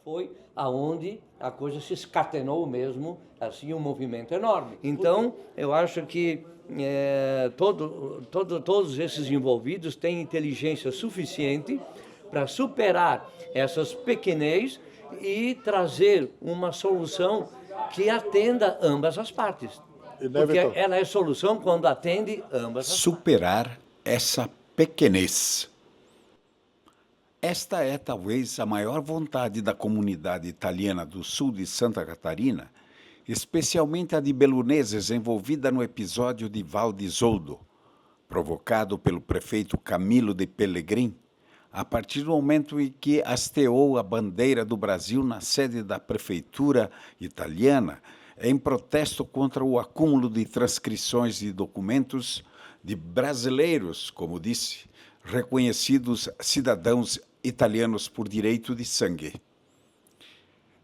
foi aonde a coisa se escatenou mesmo, assim, um movimento enorme. Então, eu acho que todos esses envolvidos têm inteligência suficiente para superar essas pequenez e trazer uma solução que atenda ambas as partes. Porque ela é solução quando atende ambas as partes. Superar essa pequenez. Esta é talvez a maior vontade da comunidade italiana do sul de Santa Catarina, especialmente a de beluneses envolvida no episódio de Val di Zoldo, provocado pelo prefeito Camilo de Pellegrin, a partir do momento em que hasteou a bandeira do Brasil na sede da prefeitura italiana, em protesto contra o acúmulo de transcrições de documentos de brasileiros, como disse, reconhecidos cidadãos italianos por direito de sangue.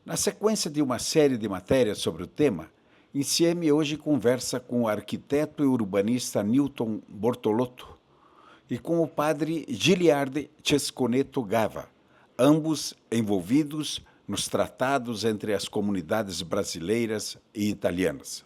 Na sequência de uma série de matérias sobre o tema, Insieme hoje conversa com o arquiteto e urbanista Newton Bortolotto e com o padre Giliardi Cesconeto Gava, ambos envolvidos nos tratados entre as comunidades brasileiras e italianas.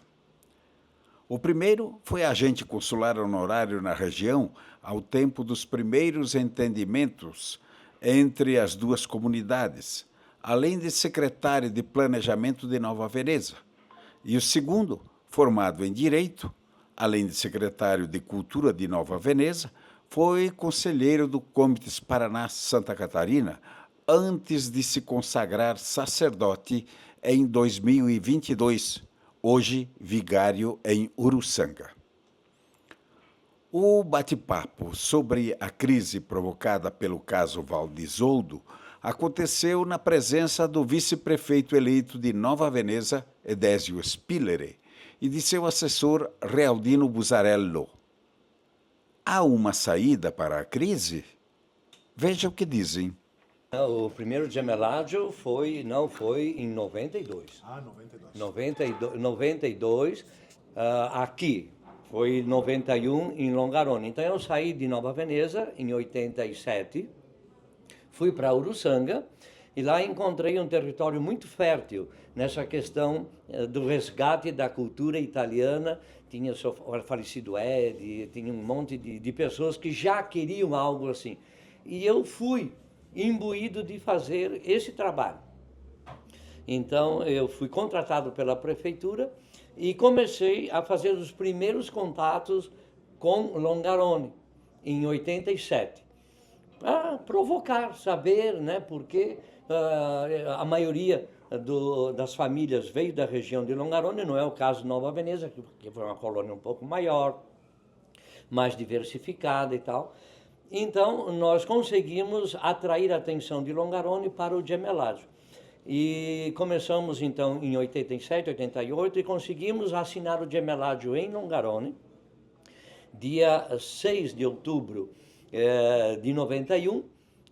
O primeiro foi agente consular honorário na região ao tempo dos primeiros entendimentos entre as duas comunidades, além de secretário de Planejamento de Nova Veneza. E o segundo, formado em Direito, além de secretário de Cultura de Nova Veneza, foi conselheiro do Comites Paraná-Santa Catarina antes de se consagrar sacerdote em 2022, hoje vigário em Uruçanga. O bate-papo sobre a crise provocada pelo caso Val di Zoldo aconteceu na presença do vice-prefeito eleito de Nova Veneza, Edésio Spilleri, e de seu assessor Realdino Busarello. Há uma saída para a crise? Veja o que dizem. O primeiro gemelágio foi em 92. 92, aqui. Foi 91 em Longarone. Então eu saí de Nova Veneza em 87, fui para Uruçanga e lá encontrei um território muito fértil nessa questão do resgate da cultura italiana. Tinha o falecido Edi, tinha um monte de pessoas que já queriam algo assim. E eu fui imbuído de fazer esse trabalho. Então eu fui contratado pela prefeitura e comecei a fazer os primeiros contatos com Longarone, em 87. Para provocar, saber, né, porque a maioria das famílias veio da região de Longarone, não é o caso de Nova Veneza, que foi uma colônia um pouco maior, mais diversificada e tal. Então, nós conseguimos atrair a atenção de Longarone para o gemelágio. E começamos, então, em 87, 88, e conseguimos assinar o gemelágio em Longarone, dia 6 de outubro de 91,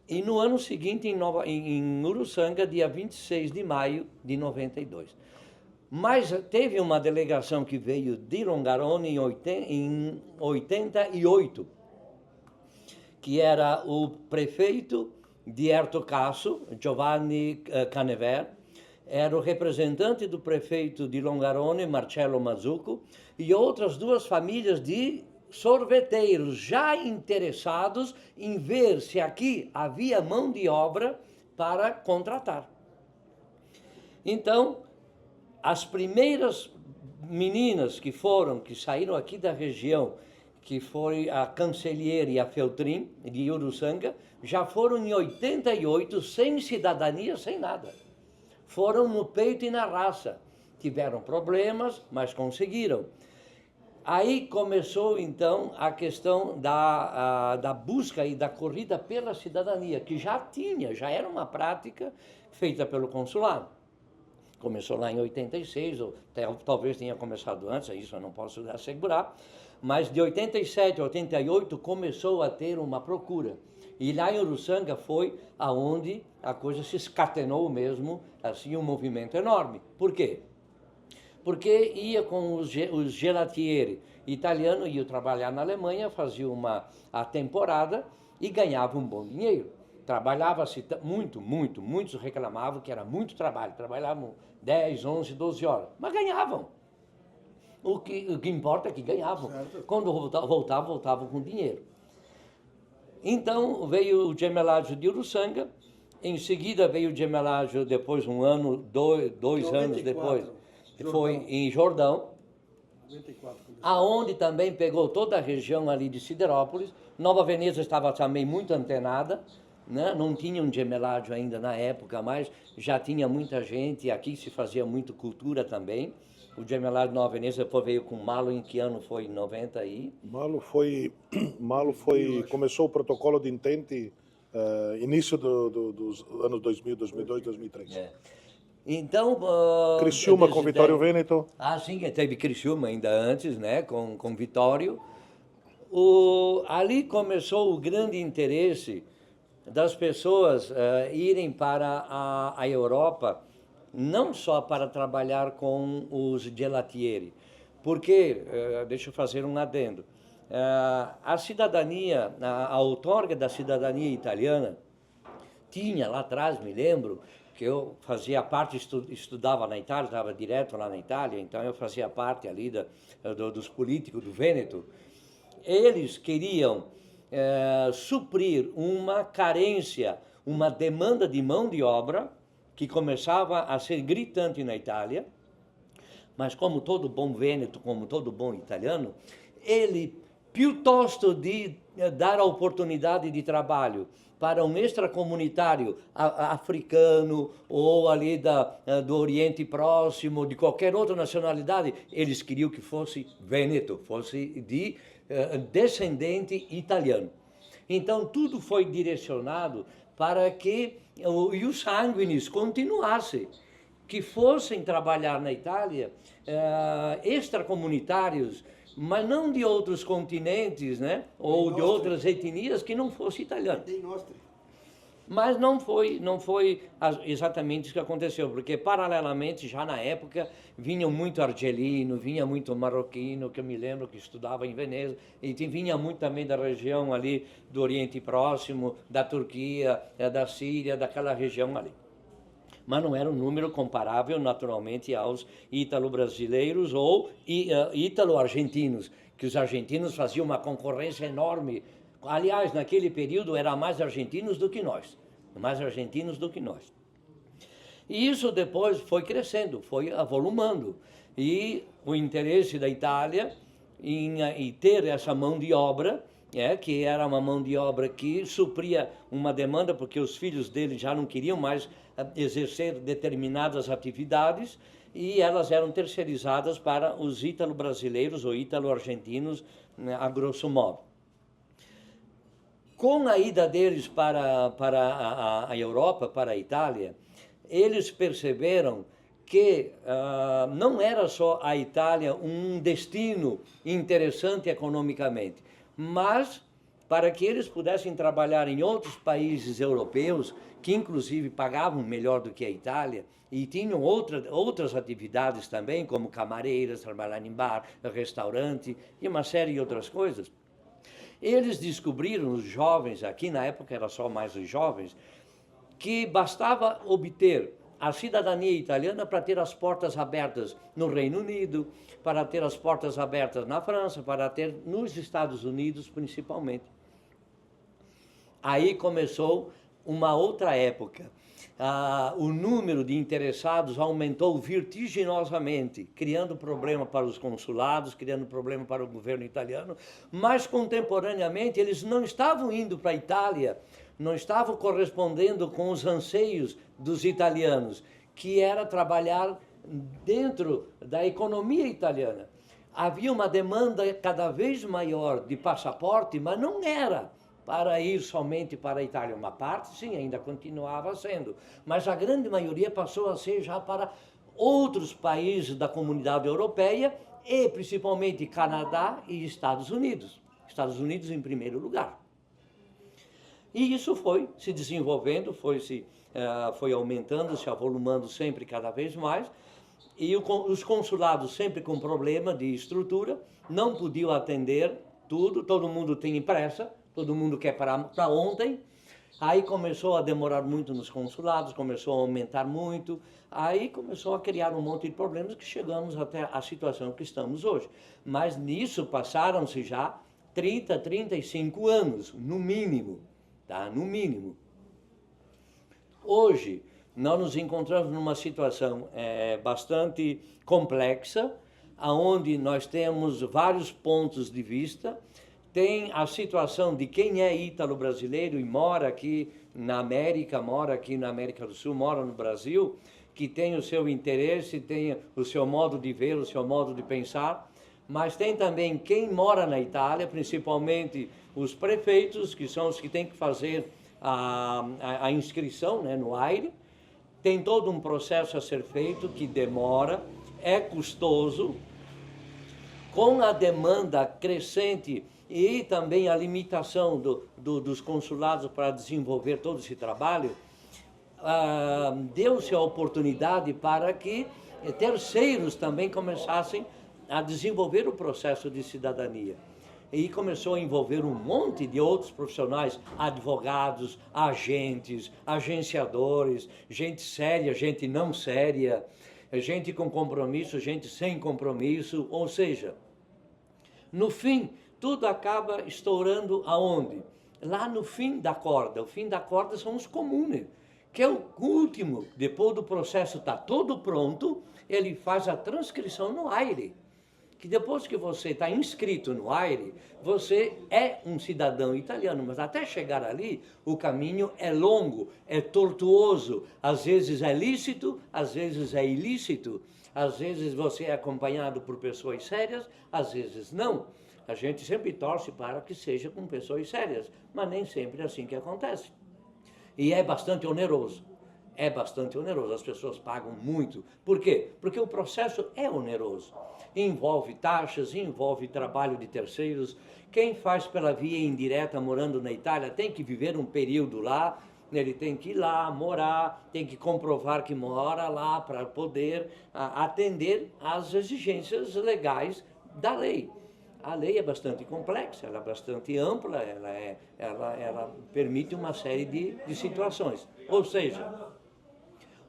e no ano seguinte, em Uruçanga, dia 26 de maio de 92. Mas teve uma delegação que veio de Longarone em 88, que era o prefeito de Ertocasso, Giovanni Canever, era o representante do prefeito de Longarone, Marcello Mazzucco, e outras duas famílias de sorveteiros já interessados em ver se aqui havia mão de obra para contratar. Então, as primeiras meninas que saíram aqui da região, que foi a Cancelliere e a Feltrin, de Uruçanga, já foram em 88, sem cidadania, sem nada. Foram no peito e na raça. Tiveram problemas, mas conseguiram. Aí começou, então, a questão da busca e da corrida pela cidadania, que já era uma prática feita pelo consulado. Começou lá em 86, ou talvez tenha começado antes, isso eu não posso assegurar, mas de 87 a 88 começou a ter uma procura. E lá em Uruçanga foi aonde a coisa se escatenou mesmo, assim, um movimento enorme. Por quê? Porque ia com os gelatieri italianos, ia trabalhar na Alemanha, fazia a temporada e ganhava um bom dinheiro. trabalhava-se muitos reclamavam que era muito trabalho, trabalhavam 10, 11, 12 horas, mas ganhavam. O que importa é que ganhavam. Certo. Quando voltavam com dinheiro. Então veio o gemelagem de Uruçanga, em seguida veio o gemelagem depois, um ano, dois anos depois, foi em Jordão, 94, aonde também pegou toda a região ali de Siderópolis. Nova Veneza estava também muito antenada, né? Não tinha um gemeládio ainda na época, mas já tinha muita gente, aqui se fazia muito cultura também. O gemeládio de Nova Veneza veio com Malo, em que ano foi? Em 90 aí? Malo foi, começou o protocolo de entente início dos anos 2000, 2002, 2003. É. Então... Criciúma com Vitório Vêneto. Ah, sim, teve Criciúma ainda antes, né, com Vitório. Ali começou o grande interesse das pessoas irem para a Europa, não só para trabalhar com os gelatieri, porque, deixa eu fazer um adendo, a cidadania, a outorga da cidadania italiana, tinha lá atrás, me lembro, que eu fazia parte, estudava na Itália, estava direto lá na Itália, então eu fazia parte ali dos políticos do Vêneto. Eles queriam suprir uma carência, uma demanda de mão de obra, que começava a ser gritante na Itália, mas como todo bom vêneto, como todo bom italiano, ele, piuttosto de dar a oportunidade de trabalho para um extracomunitário africano ou ali do Oriente Próximo, de qualquer outra nacionalidade, eles queriam que fosse vêneto, fosse de descendente italiano. Então tudo foi direcionado para que os sanguíneos continuassem, que fossem trabalhar na Itália, extracomunitários, mas não de outros continentes, né? Ou de outras etnias que não fosse italiano. Mas não foi exatamente isso que aconteceu, porque paralelamente, já na época, vinham muito argelino, vinha muito marroquino, que eu me lembro que estudava em Veneza, e vinha muito também da região ali do Oriente Próximo, da Turquia, da Síria, daquela região ali. Mas não era um número comparável, naturalmente, aos ítalo-brasileiros ou ítalo-argentinos, que os argentinos faziam uma concorrência enorme. Aliás, naquele período, eram mais argentinos do que nós. E isso depois foi crescendo, foi avolumando. E o interesse da Itália em ter essa mão de obra, que era uma mão de obra que supria uma demanda, porque os filhos dele já não queriam mais exercer determinadas atividades, e elas eram terceirizadas para os ítalo-brasileiros ou ítalo-argentinos, né, a grosso modo. Com a ida deles para a Europa, para a Itália, eles perceberam que não era só a Itália um destino interessante economicamente, mas para que eles pudessem trabalhar em outros países europeus, que inclusive pagavam melhor do que a Itália, e tinham outras atividades também, como camareiras, trabalhar em bar, restaurante e uma série de outras coisas. Eles descobriram, os jovens, aqui na época era só mais os jovens, que bastava obter a cidadania italiana para ter as portas abertas no Reino Unido, para ter as portas abertas na França, para ter nos Estados Unidos principalmente. Aí começou uma outra época. O número de interessados aumentou vertiginosamente, criando problema para os consulados, criando problema para o governo italiano, mas contemporaneamente eles não estavam indo para a Itália, não estavam correspondendo com os anseios dos italianos, que era trabalhar dentro da economia italiana. Havia uma demanda cada vez maior de passaporte, mas não era para ir somente para a Itália. Uma parte, sim, ainda continuava sendo, mas a grande maioria passou a ser já para outros países da comunidade europeia e principalmente Canadá e Estados Unidos. Estados Unidos em primeiro lugar. E isso foi se desenvolvendo, foi aumentando, se avolumando sempre cada vez mais, e os consulados sempre com problema de estrutura, não podiam atender tudo, todo mundo tem pressa, todo mundo quer para ontem, Aí começou a demorar muito nos consulados, começou a aumentar muito, aí começou a criar um monte de problemas que chegamos até a situação que estamos hoje. Mas nisso passaram-se já 30, 35 anos, no mínimo, tá? No mínimo. Hoje, nós nos encontramos numa situação bastante complexa, onde nós temos vários pontos de vista. Tem a situação de quem é ítalo-brasileiro e mora aqui na América do Sul, mora no Brasil, que tem o seu interesse, tem o seu modo de ver, o seu modo de pensar, mas tem também quem mora na Itália, principalmente os prefeitos, que são os que têm que fazer a inscrição, né, no AIRE. Tem todo um processo a ser feito que demora, é custoso, com a demanda crescente e também a limitação dos consulados para desenvolver todo esse trabalho, deu-se a oportunidade para que terceiros também começassem a desenvolver o processo de cidadania. E começou a envolver um monte de outros profissionais, advogados, agentes, agenciadores, gente séria, gente não séria, gente com compromisso, gente sem compromisso, ou seja, no fim, tudo acaba estourando aonde? Lá no fim da corda. O fim da corda são os comunes, que é o último, depois do processo está todo pronto, ele faz a transcrição no AIRE. Que depois que você está inscrito no AIRE, você é um cidadão italiano, mas até chegar ali, o caminho é longo, é tortuoso, às vezes é lícito, às vezes é ilícito, às vezes você é acompanhado por pessoas sérias, às vezes não. A gente sempre torce para que seja com pessoas sérias, mas nem sempre é assim que acontece. E é bastante oneroso. É bastante oneroso, as pessoas pagam muito. Por quê? Porque o processo é oneroso. Envolve taxas, envolve trabalho de terceiros. Quem faz pela via indireta morando na Itália tem que viver um período lá, ele tem que ir lá, morar, tem que comprovar que mora lá para poder atender às exigências legais da lei. A lei é bastante complexa, ela é bastante ampla, ela permite uma série de situações. Ou seja,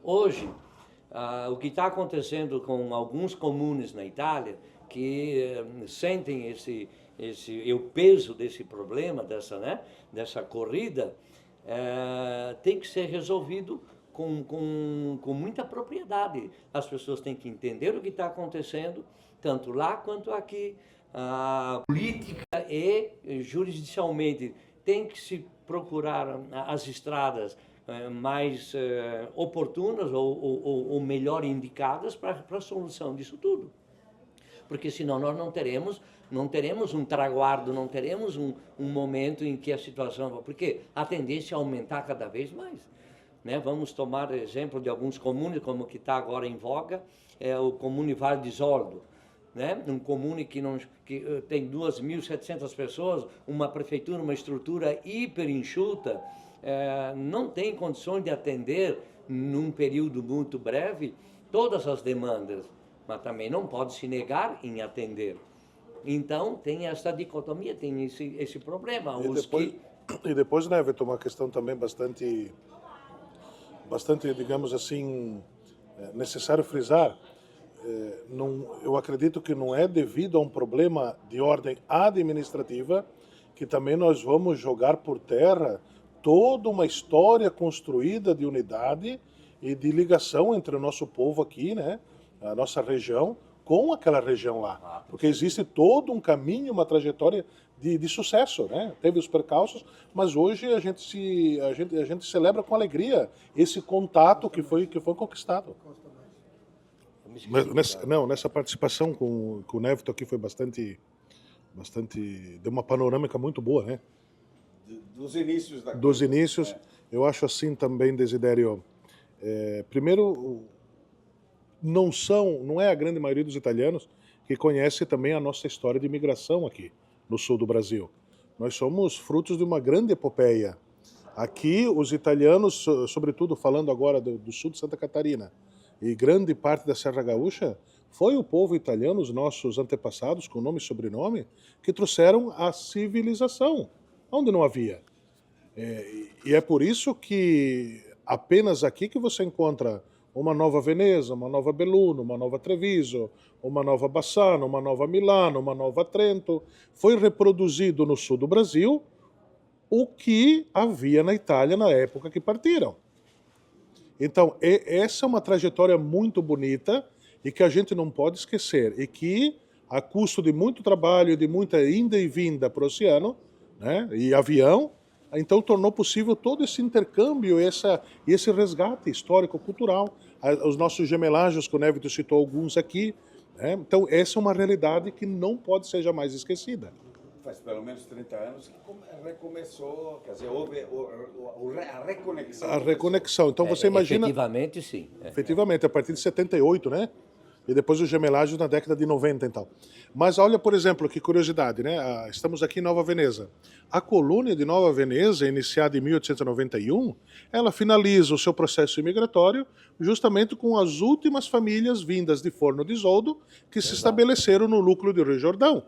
hoje, o que está acontecendo com alguns comunes na Itália, que sentem o peso desse problema, dessa corrida, tem que ser resolvido com muita propriedade. As pessoas têm que entender o que está acontecendo, tanto lá quanto aqui. Política e jurisdicialmente tem que se procurar as estradas mais oportunas ou melhor indicadas para a solução disso tudo. Porque senão nós não teremos um traguardo, não teremos um momento em que a situação... Porque a tendência é aumentar cada vez mais. Né? Vamos tomar exemplo de alguns comunes, como que está agora em voga, é o comune Val di Zoldo. Né? Um comune que tem 2.700 pessoas, uma prefeitura, uma estrutura hiper enxuta, não tem condições de atender, num período muito breve, todas as demandas, mas também não pode se negar em atender. Então, tem essa dicotomia, tem esse problema. E depois, né, Everton, uma questão também bastante, digamos assim, necessário frisar. Eu acredito que não é devido a um problema de ordem administrativa que também nós vamos jogar por terra toda uma história construída de unidade e de ligação entre o nosso povo aqui, né, a nossa região, com aquela região lá. Porque existe todo um caminho, uma trajetória de sucesso, né? Teve os percalços, mas hoje a gente celebra com alegria esse contato que foi conquistado. Nessa participação com o Neveton aqui foi bastante, deu uma panorâmica muito boa, né? Dos inícios da Dos inícios, eu acho assim também, Desidério. Primeiro, não é a grande maioria dos italianos que conhece também a nossa história de imigração aqui no sul do Brasil. Nós somos frutos de uma grande epopeia. Aqui, os italianos, sobretudo falando agora do sul de Santa Catarina, e grande parte da Serra Gaúcha, foi o povo italiano, os nossos antepassados, com nome e sobrenome, que trouxeram a civilização, onde não havia. E é por isso que apenas aqui que você encontra uma nova Veneza, uma nova Belluno, uma nova Treviso, uma nova Bassano, uma nova Milano, uma nova Trento. Foi reproduzido no sul do Brasil o que havia na Itália na época que partiram. Então, essa é uma trajetória muito bonita e que a gente não pode esquecer, e que, a custo de muito trabalho e de muita ida e vinda para o oceano, né, e avião, então tornou possível todo esse intercâmbio e esse resgate histórico-cultural. Os nossos gemelágios, que o Névito citou alguns aqui, né? Então, essa é uma realidade que não pode ser jamais esquecida. Faz pelo menos 30 anos que recomeçou, quer dizer, houve a reconexão. A reconexão. Então, você imagina... Efetivamente, sim. Efetivamente, a partir de 78, né? E depois os gemelágios na década de 90 e tal. Mas olha, por exemplo, que curiosidade, né? Estamos aqui em Nova Veneza. A colônia de Nova Veneza, iniciada em 1891, ela finaliza o seu processo imigratório justamente com as últimas famílias vindas de Forno de Isoldo que se estabeleceram no núcleo de Rio Jordão,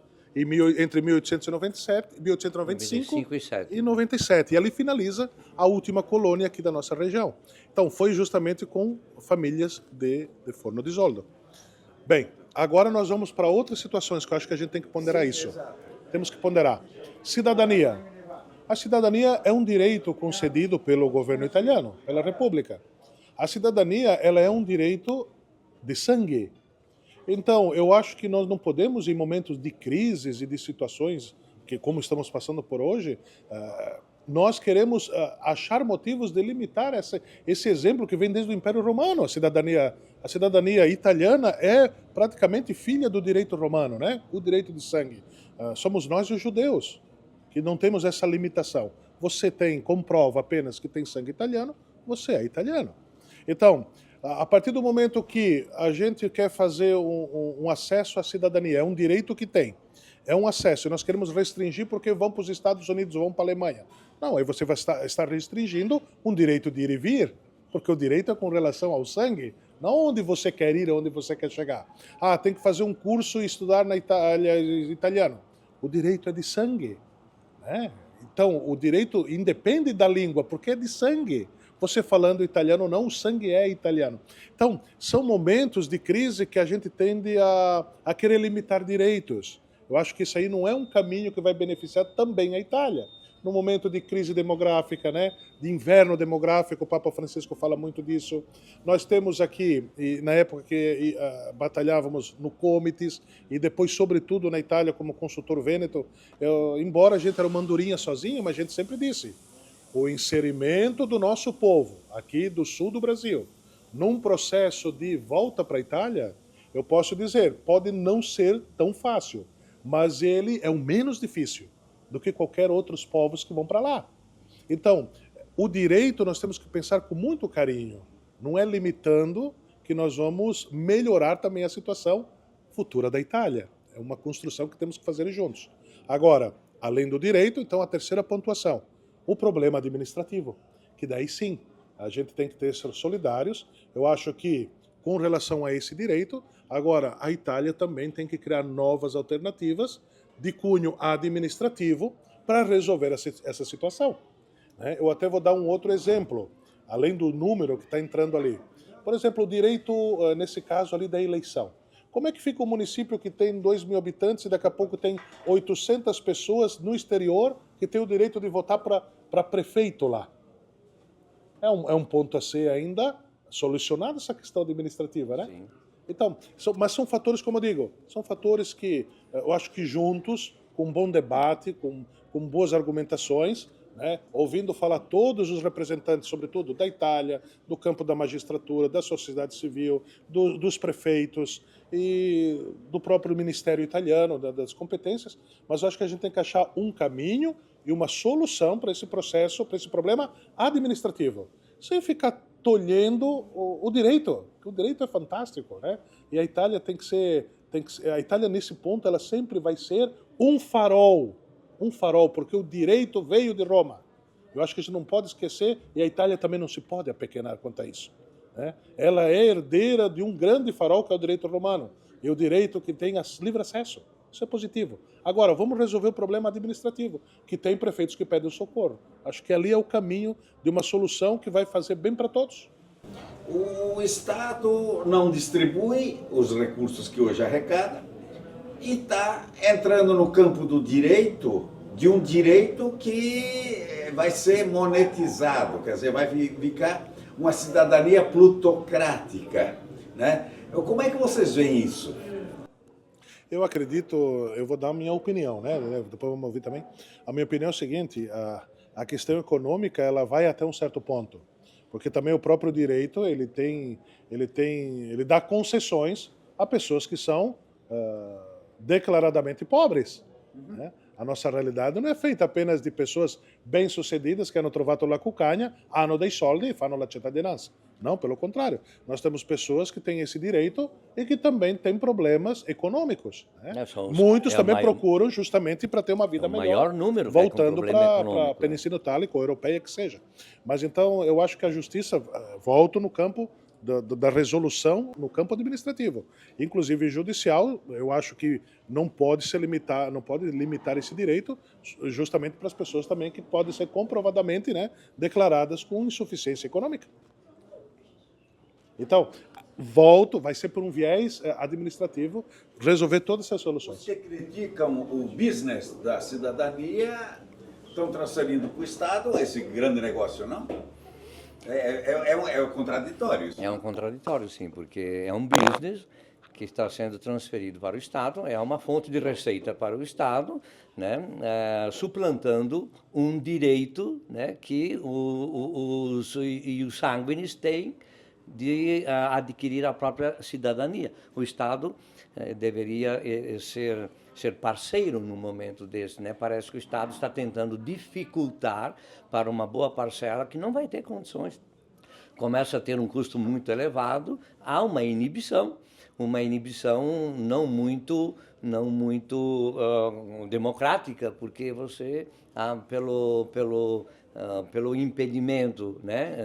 entre 1895 e 97. E ali finaliza a última colônia aqui da nossa região. Então, foi justamente com famílias de Forno de Isoldo. Bem, agora nós vamos para outras situações que eu acho que a gente tem que ponderar isso. Temos que ponderar. Cidadania. A cidadania é um direito concedido pelo governo italiano, pela República. A cidadania, ela é um direito de sangue. Então, eu acho que nós não podemos, em momentos de crises e de situações que, como estamos passando por hoje, nós queremos achar motivos de limitar esse exemplo que vem desde o Império Romano. A cidadania italiana é praticamente filha do direito romano, né? O direito de sangue. Somos nós os judeus que não temos essa limitação. Você comprova apenas que tem sangue italiano, você é italiano. Então, a partir do momento que a gente quer fazer um acesso à cidadania, é um direito que tem, é um acesso, e nós queremos restringir porque vão para os Estados Unidos, vão para a Alemanha. Não, aí você vai estar restringindo um direito de ir e vir, porque o direito é com relação ao sangue, não onde você quer ir, onde você quer chegar. Tem que fazer um curso e estudar na Itália italiano. O direito é de sangue, né? Então, o direito independe da língua, porque é de sangue. Você falando italiano ou não, o sangue é italiano. Então, são momentos de crise que a gente tende a querer limitar direitos. Eu acho que isso aí não é um caminho que vai beneficiar também a Itália. No momento de crise demográfica, né, de inverno demográfico, o Papa Francisco fala muito disso. Nós temos aqui, na época que batalhávamos no Comites, e depois, sobretudo, na Itália, como consultor vêneto, embora a gente era uma andorinha sozinho, mas a gente sempre disse, o inserimento do nosso povo, aqui do sul do Brasil, num processo de volta para a Itália, eu posso dizer, pode não ser tão fácil, mas ele é o menos difícil do que qualquer outros povos que vão para lá. Então, o direito nós temos que pensar com muito carinho. Não é limitando que nós vamos melhorar também a situação futura da Itália. É uma construção que temos que fazer juntos. Agora, além do direito, então a terceira pontuação, o problema administrativo, que daí sim, a gente tem que ter solidários. Eu acho que, com relação a esse direito, agora a Itália também tem que criar novas alternativas de cunho administrativo para resolver essa situação. Eu até vou dar um outro exemplo, além do número que está entrando ali. Por exemplo, o direito, nesse caso ali, da eleição. Como é que fica o município que tem 2.000 habitantes e daqui a pouco tem 800 pessoas no exterior que tem o direito de votar para prefeito lá? É um ponto a ser ainda solucionado essa questão administrativa, né? Sim. Então, mas são fatores, como eu digo, são fatores que eu acho que juntos, com um bom debate, com boas argumentações, né, ouvindo falar todos os representantes, sobretudo da Itália, do campo da magistratura, da sociedade civil, dos prefeitos e do próprio Ministério italiano, das competências, mas eu acho que a gente tem que achar um caminho e uma solução para esse processo, para esse problema administrativo, sem ficar tolhendo o direito. O direito é fantástico, né? E a Itália tem que ser, a Itália nesse ponto ela sempre vai ser um farol, porque o direito veio de Roma. Eu acho que a gente não pode esquecer, e a Itália também não se pode apequenar quanto a isso, né? Ela é herdeira de um grande farol que é o direito romano, e o direito que tem livre acesso. Isso é positivo. Agora, vamos resolver o problema administrativo, que tem prefeitos que pedem socorro. Acho que ali é o caminho de uma solução que vai fazer bem para todos. O Estado não distribui os recursos que hoje arrecada e está entrando no campo do direito, de um direito que vai ser monetizado, quer dizer, vai ficar uma cidadania plutocrática, né? Como é que vocês veem isso? Eu acredito, eu vou dar a minha opinião, né? Depois vamos ouvir também. A minha opinião é o seguinte, a questão econômica ela vai até um certo ponto, porque também o próprio direito ele dá concessões a pessoas que são declaradamente pobres. Né? A nossa realidade não é feita apenas de pessoas bem-sucedidas che hanno trovato la cuccagna, hanno dei soldi e fanno la cittadinanza. Não, pelo contrário. Nós temos pessoas que têm esse direito e que também têm problemas econômicos. Né? Muitos também procuram justamente para ter uma vida melhor. O maior número voltando para a Península Itálica ou europeia que seja. Mas então eu acho que a justiça volta no campo da resolução no campo administrativo, inclusive judicial. Eu acho que não pode limitar esse direito, justamente para as pessoas também que podem ser comprovadamente, né, declaradas com insuficiência econômica. Então, vai ser por um viés administrativo resolver todas essas soluções. Você critica o business da cidadania, estão transferindo para o Estado esse grande negócio, não? É contraditório isso. É um contraditório, sim, porque é um business que está sendo transferido para o Estado, é uma fonte de receita para o Estado, né, suplantando um direito, né, que os sanguíneos têm de adquirir a própria cidadania. O Estado deveria ser parceiro num momento desse, né? Parece que o Estado está tentando dificultar para uma boa parcela que não vai ter condições. Começa a ter um custo muito elevado, há uma inibição não muito democrática, porque você, pelo impedimento, né,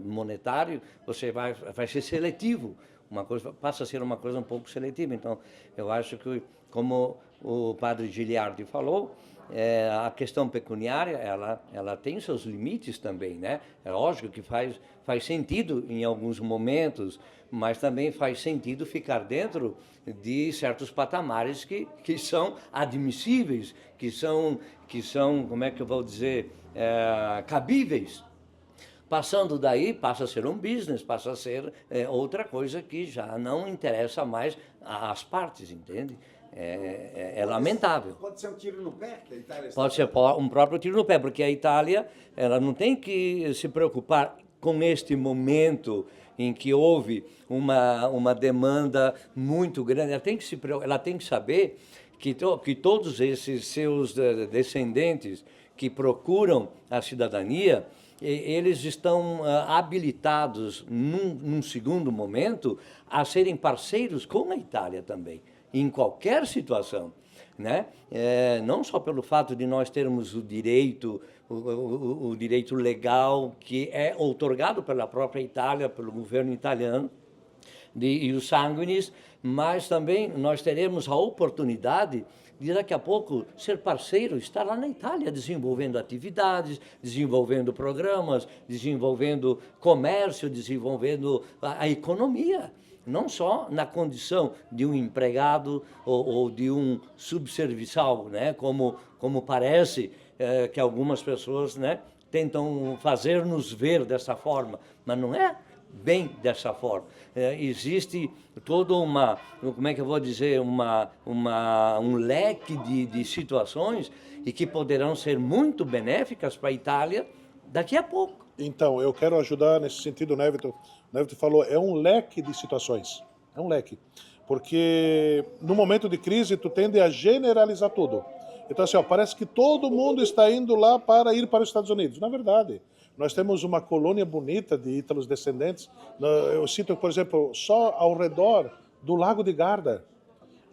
monetário, você vai ser seletivo. Passa a ser uma coisa um pouco seletiva. Então, eu acho que, como o padre Giliardi falou, a questão pecuniária ela tem seus limites também, né? É lógico que faz sentido em alguns momentos, mas também faz sentido ficar dentro de certos patamares que são admissíveis, que são, como é que eu vou dizer, cabíveis. Passando daí, passa a ser um business, passa a ser outra coisa que já não interessa mais às partes, entende? É lamentável. Pode ser um tiro no pé da Itália? Pode ser um próprio tiro no pé, porque a Itália ela não tem que se preocupar com este momento em que houve uma demanda muito grande. Ela tem que saber que todos esses seus descendentes que procuram a cidadania, eles estão habilitados, num segundo momento, a serem parceiros com a Itália também, em qualquer situação, né? Não só pelo fato de nós termos o direito legal que é outorgado pela própria Itália, pelo governo italiano, e os sanguíneos, mas também nós teremos a oportunidade de daqui a pouco ser parceiro, estar lá na Itália desenvolvendo atividades, desenvolvendo programas, desenvolvendo comércio, desenvolvendo a economia. Não só na condição de um empregado ou de um subserviçal, né? Como parece que algumas pessoas, né, tentam fazer-nos ver dessa forma, mas não é bem dessa forma. Existe toda como é que eu vou dizer, um leque de situações e que poderão ser muito benéficas para a Itália daqui a pouco. Então, eu quero ajudar nesse sentido, né, Vitor? O Vitor falou, é um leque de situações. É um leque. Porque no momento de crise, tu tende a generalizar tudo. Então, assim, parece que todo mundo está indo lá para ir para os Estados Unidos. Na verdade, nós temos uma colônia bonita de ítalos descendentes. Eu cito, por exemplo, só ao redor do Lago de Garda.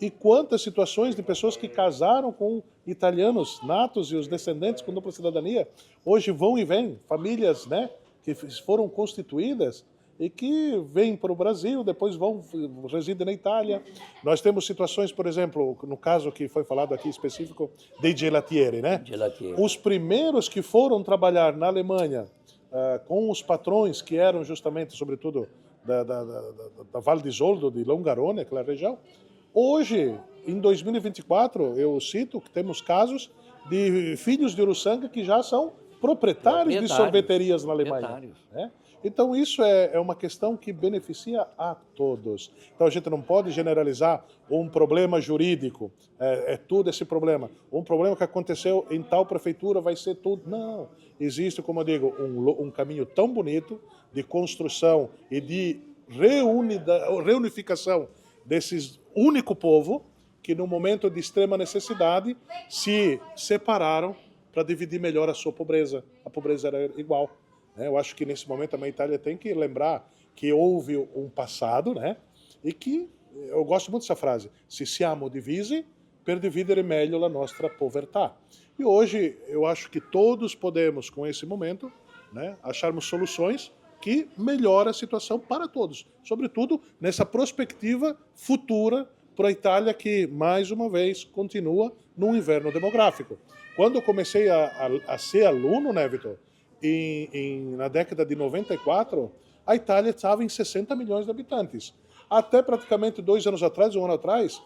E quantas situações de pessoas que casaram com italianos natos e os descendentes com dupla cidadania, hoje vão e vêm, famílias, né, que foram constituídas e que vêm para o Brasil, depois residem na Itália. Nós temos situações, por exemplo, no caso que foi falado aqui específico, de gelatieri, né? Gelatieri. Os primeiros que foram trabalhar na Alemanha com os patrões que eram justamente, sobretudo, da Val di Zoldo, de Longarone, aquela região. Hoje, em 2024, eu cito que temos casos de filhos de Uruçanga que já são proprietários de sorveterias na Alemanha. Né? Então, isso é uma questão que beneficia a todos. Então, a gente não pode generalizar um problema jurídico, é tudo esse problema. Um problema que aconteceu em tal prefeitura vai ser tudo. Não. Existe, como eu digo, um caminho tão bonito de construção e de reunificação desses único povo que, no momento de extrema necessidade, se separaram para dividir melhor a sua pobreza. A pobreza era igual. Eu acho que nesse momento também a Itália tem que lembrar que houve um passado, né? E que, eu gosto muito dessa frase, se siamo divisi, per dividere meglio la nostra povertà. E hoje eu acho que todos podemos, com esse momento, né, acharmos soluções que melhoram a situação para todos. Sobretudo nessa perspectiva futura para a Itália que, mais uma vez, continua num inverno demográfico. Quando eu comecei a ser aluno, né, Vitor? Na década de 94, a Itália estava em 60 milhões de habitantes. Até praticamente 2 anos atrás, 1 ano atrás,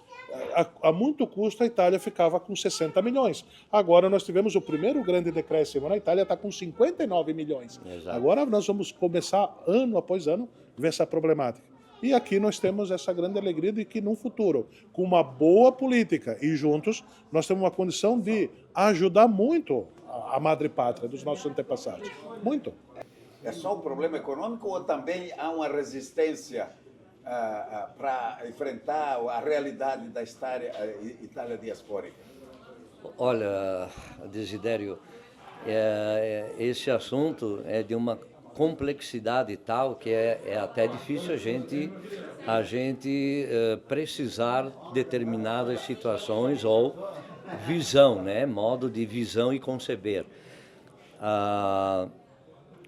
a muito custo a Itália ficava com 60 milhões. Agora nós tivemos o primeiro grande decréscimo, na Itália está com 59 milhões. Exato. Agora nós vamos começar, ano após ano, ver essa problemática. E aqui nós temos essa grande alegria de que, num futuro, com uma boa política e juntos, nós temos uma condição de ajudar muito a madre pátria dos nossos antepassados. Muito. É só um problema econômico ou também há uma resistência para enfrentar a realidade da Itália diaspórica? Olha, Desidério, esse assunto é de uma complexidade tal que é até difícil a gente precisar determinadas situações ou visão, né? Modo de visão e conceber.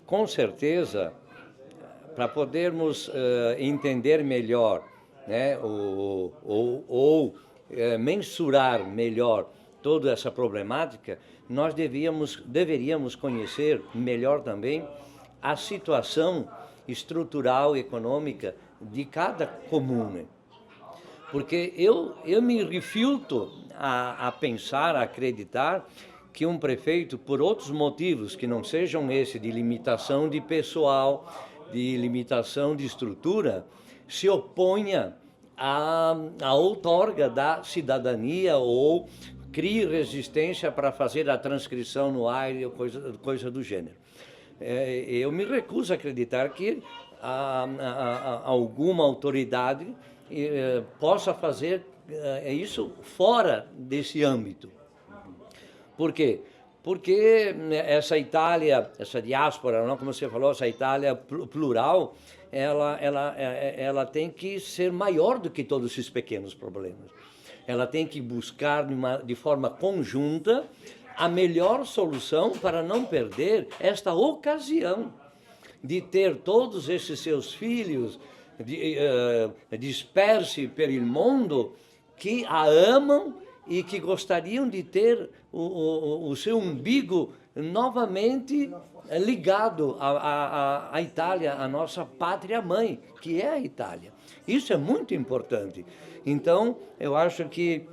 Com certeza, para podermos entender melhor, né? ou mensurar melhor toda essa problemática, nós deveríamos conhecer melhor também a situação estrutural e econômica de cada comune. Porque eu me refilto a pensar, a acreditar que um prefeito, por outros motivos que não sejam esse de limitação de pessoal, de limitação de estrutura, se oponha à outorga da cidadania ou crie resistência para fazer a transcrição no aire ou coisa do gênero. Eu me recuso a acreditar que alguma autoridade possa fazer isso fora desse âmbito. Por quê? Porque essa Itália, essa diáspora, não, como você falou, essa Itália plural, ela tem que ser maior do que todos esses pequenos problemas. Ela tem que buscar de forma conjunta a melhor solução para não perder esta ocasião de ter todos esses seus filhos dispersi per il mondo que a amam e que gostariam de ter o seu umbigo novamente ligado à Itália, à nossa pátria-mãe, que é a Itália. Isso é muito importante. Então, eu acho que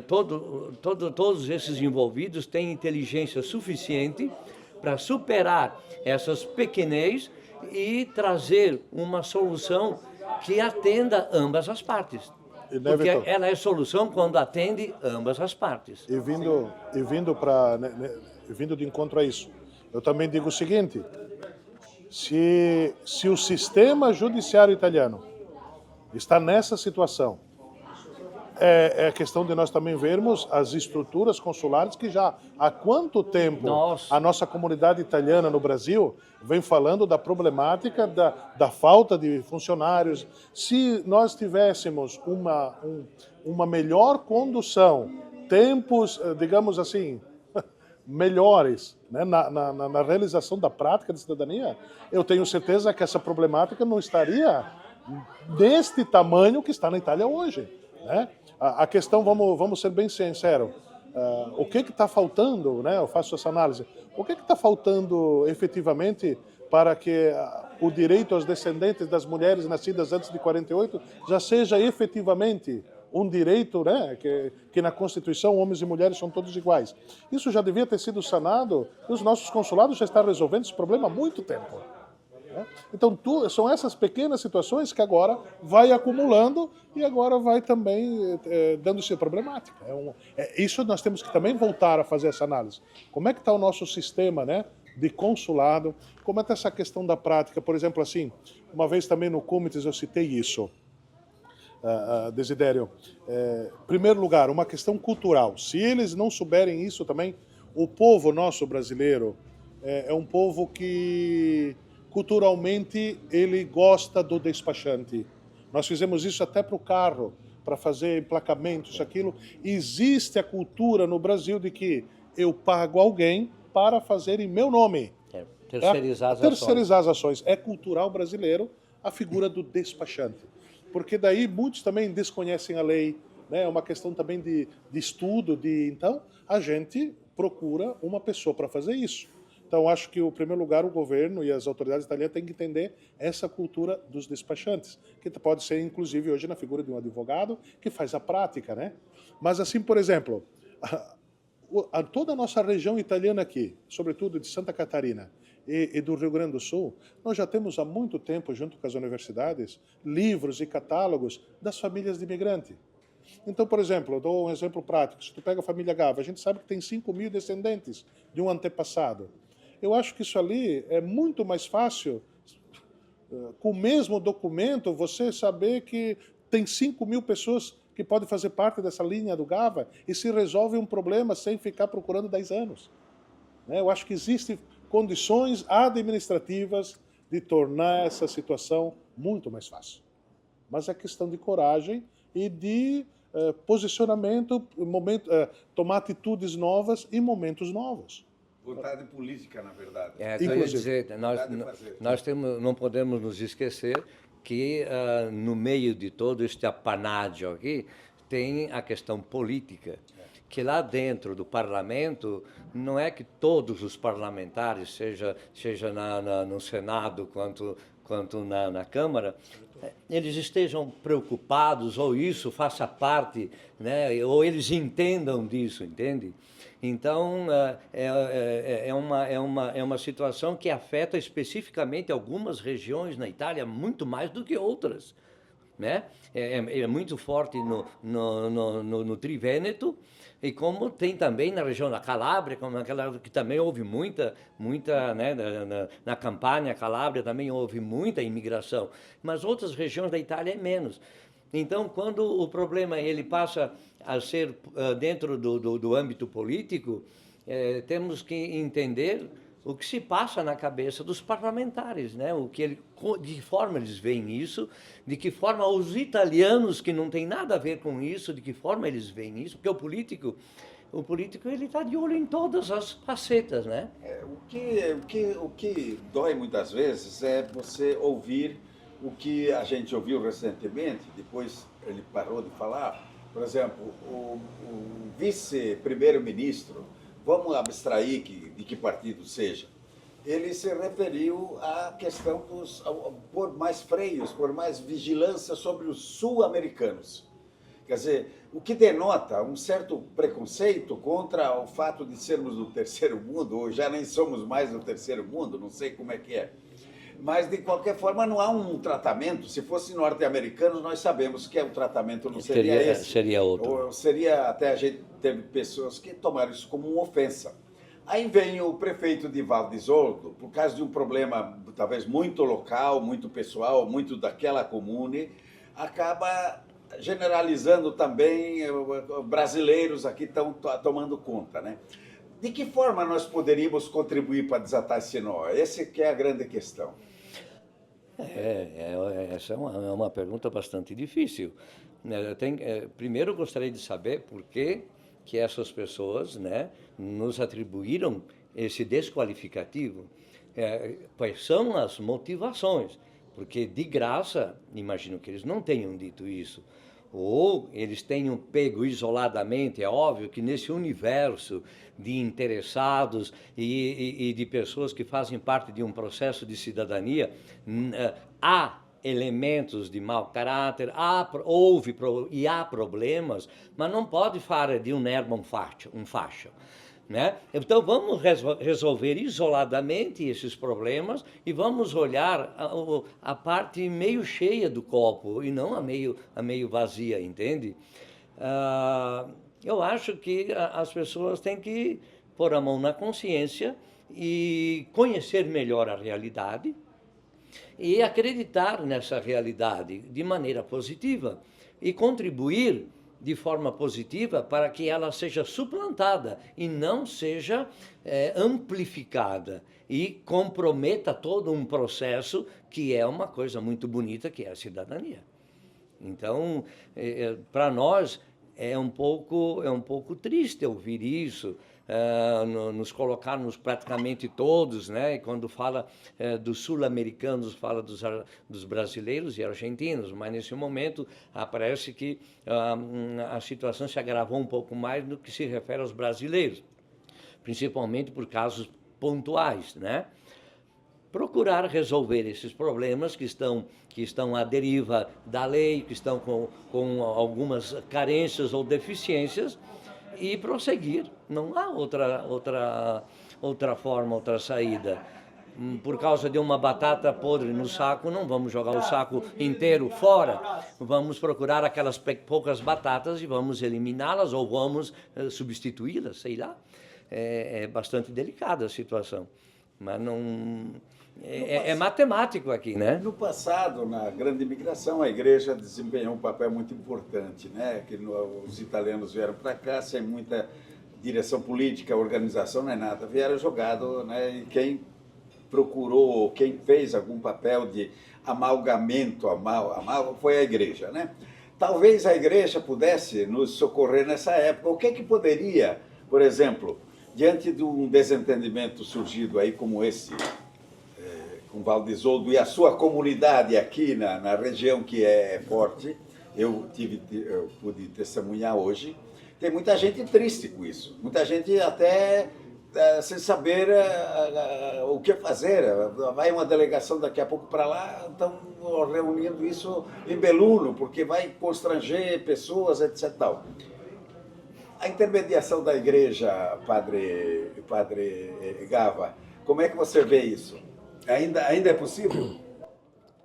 todos esses envolvidos têm inteligência suficiente para superar essas pequenez e trazer uma solução que atenda ambas as partes. Porque ela é solução quando atende ambas as partes. E vindo de encontro a isso, eu também digo o seguinte: se o sistema judiciário italiano está nessa situação, é questão de nós também vermos as estruturas consulares que já há quanto tempo a nossa comunidade italiana no Brasil vem falando da problemática da falta de funcionários. Se nós tivéssemos uma melhor condução, tempos, digamos assim, melhores, né, na realização da prática de cidadania, eu tenho certeza que essa problemática não estaria deste tamanho que está na Itália hoje. Né? A questão, vamos ser bem sinceros, o que está faltando, né, eu faço essa análise, o que está faltando efetivamente para que o direito aos descendentes das mulheres nascidas antes de 48 já seja efetivamente um direito, né, que na Constituição homens e mulheres são todos iguais. Isso já devia ter sido sanado e os nossos consulados já estão resolvendo esse problema há muito tempo. Né? Então, são essas pequenas situações que agora vai acumulando e agora vai também dando-se problemática. Isso nós temos que também voltar a fazer essa análise. Como é que está o nosso sistema, né, de consulado? Como é que está essa questão da prática? Por exemplo, assim, uma vez também no Comites eu citei isso. Desidério, primeiro lugar, uma questão cultural. Se eles não souberem isso também, o povo nosso brasileiro é um povo que culturalmente ele gosta do despachante. Nós fizemos isso até para o carro, para fazer emplacamento, isso, aquilo. Existe a cultura no Brasil de que eu pago alguém para fazer em meu nome. Terceirizar as ações. É cultural brasileiro a figura do despachante. Porque daí muitos também desconhecem a lei, né? É uma questão também de estudo, então a gente procura uma pessoa para fazer isso. Então acho que, em primeiro lugar, o governo e as autoridades italianas têm que entender essa cultura dos despachantes, que pode ser, inclusive, hoje na figura de um advogado que faz a prática, né? Mas assim, por exemplo, toda a nossa região italiana aqui, sobretudo de Santa Catarina, e do Rio Grande do Sul, nós já temos há muito tempo, junto com as universidades, livros e catálogos das famílias de imigrante. Então, por exemplo, eu dou um exemplo prático. Se tu pega a família Gava, a gente sabe que tem 5.000 descendentes de um antepassado. Eu acho que isso ali é muito mais fácil, com o mesmo documento, você saber que tem 5.000 pessoas que podem fazer parte dessa linha do Gava e se resolve um problema sem ficar procurando 10 anos. Eu acho que existem condições administrativas de tornar essa situação muito mais fácil. Mas é questão de coragem e de posicionamento, tomar atitudes novas em momentos novos. Vontade política, na verdade. Nós não podemos nos esquecer que no meio de todo este apanágio aqui tem a questão política. Que lá dentro do parlamento, não é que todos os parlamentares, seja no Senado quanto na Câmara, eles estejam preocupados, ou isso faça parte, né, ou eles entendam disso, entende? Então, é uma situação que afeta especificamente algumas regiões na Itália, muito mais do que outras. Né? É muito forte no Trivêneto, e como tem também na região da Calábria, como naquela que também houve muita né, na Campania, Calábria também houve muita imigração, mas outras regiões da Itália é menos. Então, quando o problema ele passa a ser dentro do âmbito político, temos que entender o que se passa na cabeça dos parlamentares, né? De que forma eles veem isso, de que forma os italianos, que não tem nada a ver com isso, de que forma eles veem isso, porque o político ele está de olho em todas as facetas, né? O que dói muitas vezes é você ouvir o que a gente ouviu recentemente, depois ele parou de falar, por exemplo, o vice-primeiro-ministro, vamos abstrair de que partido seja, ele se referiu à questão por mais freios, por mais vigilância sobre os sul-americanos. Quer dizer, o que denota um certo preconceito contra o fato de sermos do terceiro mundo, ou já nem somos mais do terceiro mundo, não sei como é que é. Mas, de qualquer forma, não há um tratamento. Se fosse norte-americanos, nós sabemos que o tratamento não seria esse. Seria outro. Ou seria, até a gente teve pessoas que tomaram isso como uma ofensa. Aí vem o prefeito de Val d'Isoldo, por causa de um problema talvez muito local, muito pessoal, muito daquela comune, acaba generalizando também, brasileiros aqui estão tomando conta, né? De que forma nós poderíamos contribuir para desatar esse nó? Essa que é a grande questão. Essa é uma pergunta bastante difícil. Primeiro, eu gostaria de saber por que que essas pessoas, né, nos atribuíram esse desqualificativo. Quais são as motivações? Porque de graça, imagino que eles não tenham dito isso. Ou eles tenham pego isoladamente, é óbvio que nesse universo de interessados e de pessoas que fazem parte de um processo de cidadania, há elementos de mau caráter, há problemas, mas não pode falar de um erro um facho. Né? Então vamos resolver isoladamente esses problemas e vamos olhar a parte meio cheia do copo e não a meio vazia, entende? Eu acho que as pessoas têm que pôr a mão na consciência e conhecer melhor a realidade e acreditar nessa realidade de maneira positiva e contribuir de forma positiva para que ela seja suplantada e não seja amplificada e comprometa todo um processo que é uma coisa muito bonita, que é a cidadania. Então, para nós é um pouco triste ouvir isso, nos colocarmos praticamente todos, né? E quando fala dos sul-americanos, fala dos brasileiros e argentinos, mas nesse momento parece que a situação se agravou um pouco mais no que se refere aos brasileiros, principalmente por casos pontuais, né? Procurar resolver esses problemas que estão à deriva da lei, que estão com algumas carências ou deficiências, e prosseguir. Não há outra forma, outra saída. Por causa de uma batata podre no saco, não vamos jogar o saco inteiro fora. Vamos procurar aquelas poucas batatas e vamos eliminá-las ou vamos substituí-las, sei lá. É bastante delicada a situação, mas não... É matemático aqui, né? No passado, na grande imigração, a igreja desempenhou um papel muito importante, né? Que os italianos vieram para cá sem muita direção política, organização, não é nada. Vieram jogado, né? E quem procurou, quem fez algum papel de amalgamento foi a igreja, né? Talvez a igreja pudesse nos socorrer nessa época. O que poderia, por exemplo, diante de um desentendimento surgido aí como esse, com Val d'Isoldo e a sua comunidade aqui na região que é forte, eu pude testemunhar hoje, tem muita gente triste com isso, muita gente até sem saber o que fazer. Vai uma delegação daqui a pouco para lá, estão reunindo isso em Belluno, porque vai constranger pessoas, etc. Tal. A intermediação da igreja, padre Gava, como é que você vê isso? Ainda é possível?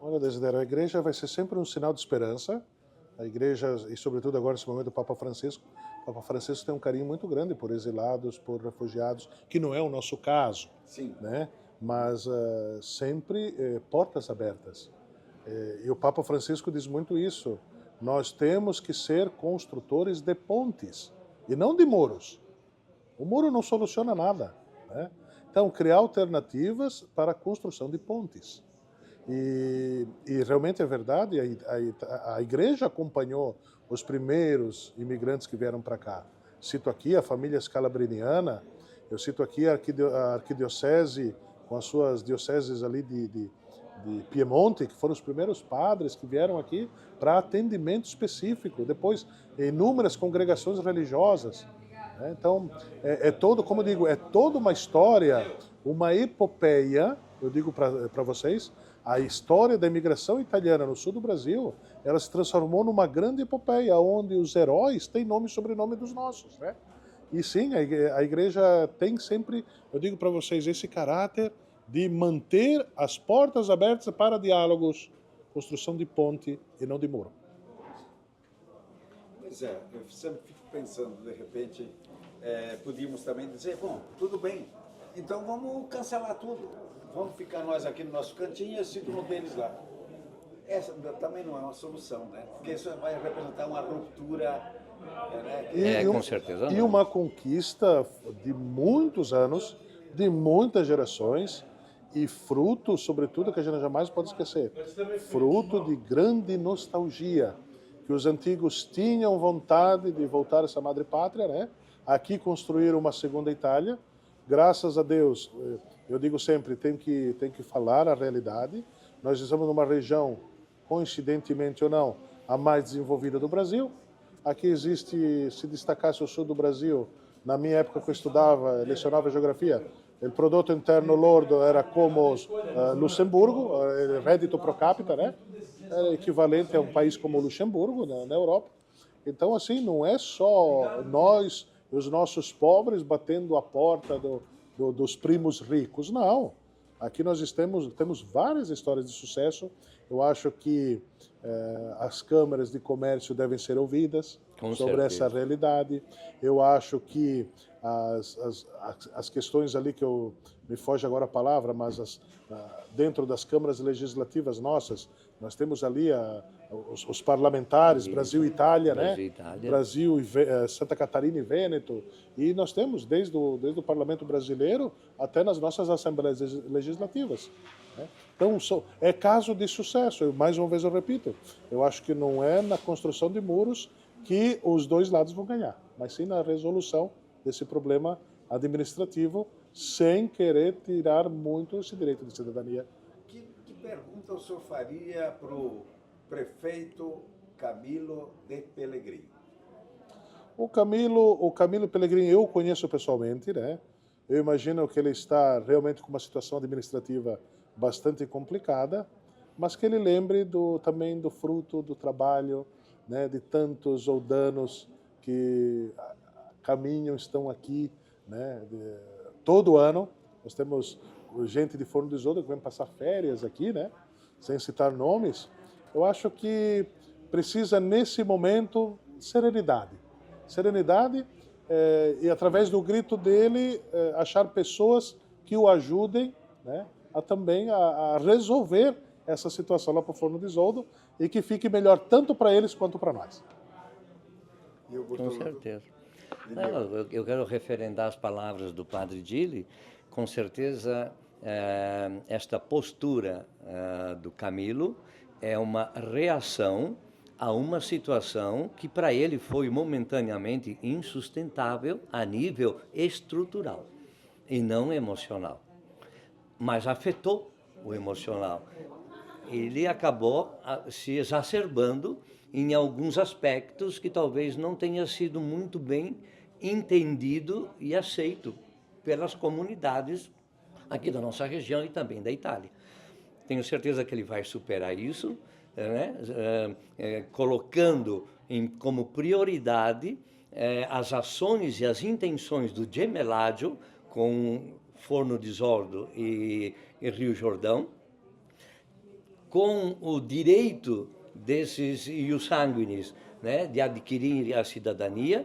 Olha, Desidério, a igreja vai ser sempre um sinal de esperança. A igreja, e sobretudo agora nesse momento do Papa Francisco tem um carinho muito grande por exilados, por refugiados, que não é o nosso caso. Sim. Né? Mas sempre portas abertas. E o Papa Francisco diz muito isso. Nós temos que ser construtores de pontes e não de muros. O muro não soluciona nada, né? Então, criar alternativas para a construção de pontes. E realmente é verdade, a igreja acompanhou os primeiros imigrantes que vieram para cá. Cito aqui a família scalabriniana, eu cito aqui a arquidiocese, com as suas dioceses ali de Piemonte, que foram os primeiros padres que vieram aqui para atendimento específico. Depois, inúmeras congregações religiosas. Então, como eu digo, é toda uma história, uma epopeia, eu digo para vocês, a história da imigração italiana no sul do Brasil, ela se transformou numa grande epopeia, onde os heróis têm nome e sobrenome dos nossos, né? E sim, a igreja tem sempre, eu digo para vocês, esse caráter de manter as portas abertas para diálogos, construção de ponte e não de muro. Pois é, eu sempre fico pensando, de repente, podíamos também dizer, bom, tudo bem, então vamos cancelar tudo, vamos ficar nós aqui no nosso cantinho e eles ficam no deles lá. Essa também não é uma solução, né? Porque isso vai representar uma ruptura, né? Com certeza não. E uma conquista de muitos anos, de muitas gerações, e fruto, sobretudo, que a gente jamais pode esquecer, fruto de grande nostalgia, que os antigos tinham vontade de voltar a essa madre pátria, né? aqui construir uma segunda Itália. Graças a Deus, eu digo sempre, tem que falar a realidade. Nós estamos numa região, coincidentemente ou não, a mais desenvolvida do Brasil. Aqui existe, se destacasse o sul do Brasil, na minha época que eu estudava, lecionava geografia, o produto interno lordo era como Luxemburgo, rédito pro capita, né? Era equivalente a um país como Luxemburgo, na Europa. Então, assim, não é só nós, os nossos pobres, batendo a porta dos primos ricos, não. Aqui nós temos várias histórias de sucesso. Eu acho que as câmaras de comércio devem ser ouvidas sobre essa realidade. Eu acho que as questões ali que me foge agora a palavra, mas dentro das câmaras legislativas nossas, nós temos ali os parlamentares, Brasil e Itália, né? Brasil, Santa Catarina e Vêneto, e nós temos desde o Parlamento Brasileiro até nas nossas assembleias legislativas. Né? Então, é caso de sucesso. Mais uma vez eu repito, eu acho que não é na construção de muros que os dois lados vão ganhar, mas sim na resolução desse problema administrativo, sem querer tirar muito esse direito de cidadania. Que pergunta o senhor faria para o prefeito Camilo de Pellegrini? O Camilo Pellegrini eu conheço pessoalmente, né? Eu imagino que ele está realmente com uma situação administrativa bastante complicada, mas que ele lembre também do fruto do trabalho, né, de tantos oldanos que caminham, estão aqui, né, todo ano. Nós temos gente de Forno de Isolda que vem passar férias aqui, né, sem citar nomes. Eu acho que precisa, nesse momento, serenidade. Serenidade e, através do grito dele, achar pessoas que o ajudem, né, também a resolver essa situação lá para o Forno de Isolda e que fique melhor tanto para eles quanto para nós. Com certeza. Não, eu quero referendar as palavras do padre Gili. Com certeza, esta postura do Camilo é uma reação a uma situação que para ele foi momentaneamente insustentável a nível estrutural e não emocional. Mas afetou o emocional. Ele acabou se exacerbando em alguns aspectos que talvez não tenha sido muito bem entendido e aceito pelas comunidades aqui da nossa região e também da Itália. Tenho certeza que ele vai superar isso, né? Colocando como prioridade as ações e as intenções do Gemellaggio com Forno de Isolda e Rio Jordão, com o direito desses ius sanguinis, né, de adquirir a cidadania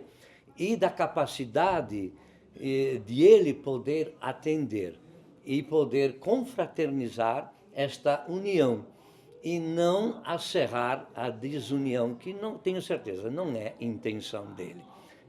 e da capacidade de ele poder atender e poder confraternizar esta união e não acerrar a desunião, que não tenho certeza, não é intenção dele.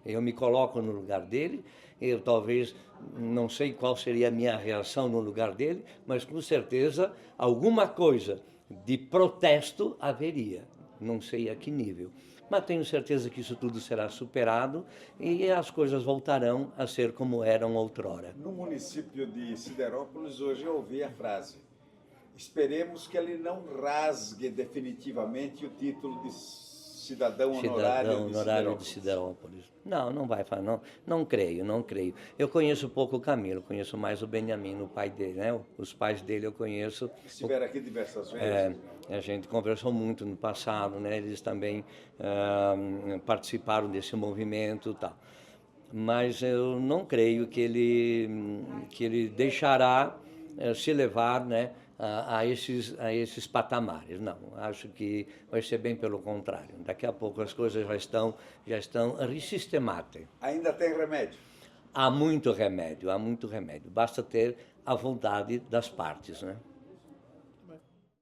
Eu me coloco no lugar dele, eu talvez não sei qual seria a minha reação no lugar dele, mas com certeza alguma coisa de protesto haveria, não sei a que nível. Mas tenho certeza que isso tudo será superado e as coisas voltarão a ser como eram outrora. No município de Siderópolis, hoje eu ouvi a frase: esperemos que ele não rasgue definitivamente o título de cidadão honorário de Siderópolis. Não vai fazer, não creio. Eu conheço pouco o Camilo, conheço mais o Beniamino, o pai dele, né? Os pais dele eu conheço. Estiveram aqui diversas vezes. A gente conversou muito no passado, né? Eles também participaram desse movimento e tal. Mas eu não creio que ele deixará se levar, né, a esses patamares. Não, acho que vai ser bem pelo contrário. Daqui a pouco as coisas já estão risistemate. Ainda tem remédio? Há muito remédio. Basta ter a vontade das partes, né?